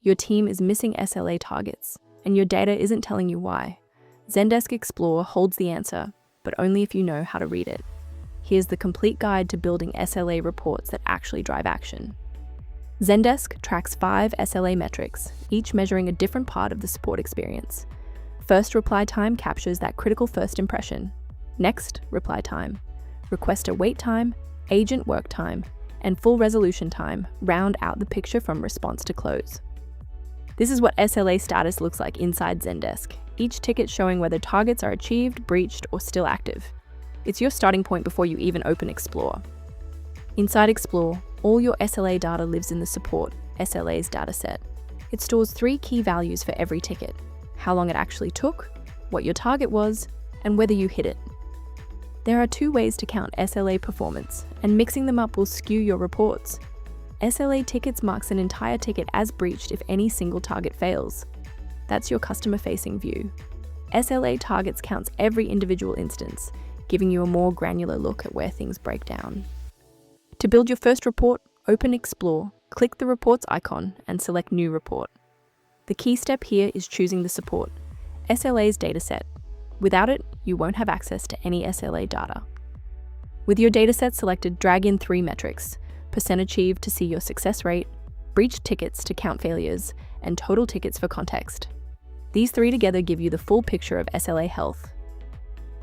Your team is missing SLA targets, and your data isn't telling you why. Zendesk Explore holds the answer, but only if you know how to read it. Here's the complete guide to building SLA reports that actually drive action. Zendesk tracks 5 SLA metrics, each measuring a different part of the support experience. First reply time captures that critical first impression. Next reply time. Requester wait time, agent work time, and full resolution time round out the picture from response to close. This is what SLA status looks like inside Zendesk, each ticket showing whether targets are achieved, breached, or still active. It's your starting point before you even open Explore. Inside Explore, all your SLA data lives in the support SLA's dataset. It stores 3 key values for every ticket: how long it actually took, what your target was, and whether you hit it. There are 2 ways to count SLA performance, and mixing them up will skew your reports. SLA Tickets marks an entire ticket as breached if any single target fails. That's your customer-facing view. SLA Targets counts every individual instance, giving you a more granular look at where things break down. To build your first report, open Explore, click the reports icon, and select New Report. The key step here is choosing the support, SLA's dataset. Without it, you won't have access to any SLA data. With your dataset selected, drag in 3 metrics: % achieved to see your success rate, breached tickets to count failures, and total tickets for context. These 3 together give you the full picture of SLA health.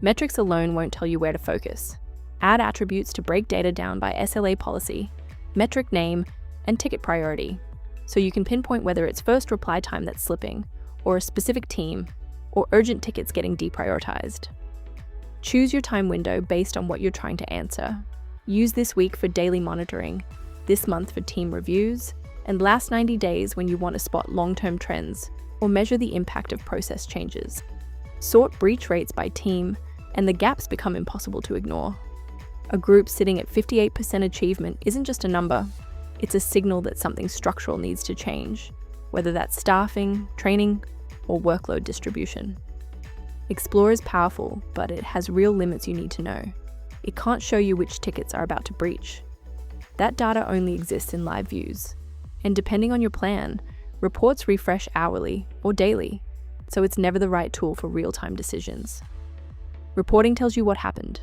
Metrics alone won't tell you where to focus. Add attributes to break data down by SLA policy, metric name, and ticket priority, so you can pinpoint whether it's first reply time that's slipping, or a specific team, or urgent tickets getting deprioritized. Choose your time window based on what you're trying to answer. Use this week for daily monitoring, this month for team reviews, and last 90 days when you want to spot long-term trends or measure the impact of process changes. Sort breach rates by team, and the gaps become impossible to ignore. A group sitting at 58% achievement isn't just a number, it's a signal that something structural needs to change, whether that's staffing, training, or workload distribution. Explore is powerful, but it has real limits you need to know. It can't show you which tickets are about to breach. That data only exists in live views. And depending on your plan, reports refresh hourly or daily, so it's never the right tool for real-time decisions. Reporting tells you what happened.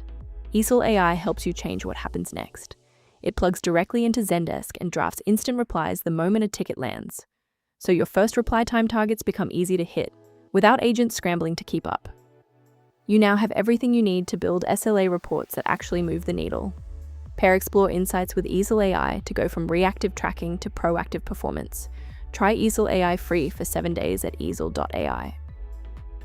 eesel AI helps you change what happens next. It plugs directly into Zendesk and drafts instant replies the moment a ticket lands. So your first reply time targets become easy to hit, without agents scrambling to keep up. You now have everything you need to build SLA reports that actually move the needle. Pair Explore insights with eesel AI to go from reactive tracking to proactive performance. Try eesel AI free for 7 days at eesel.ai.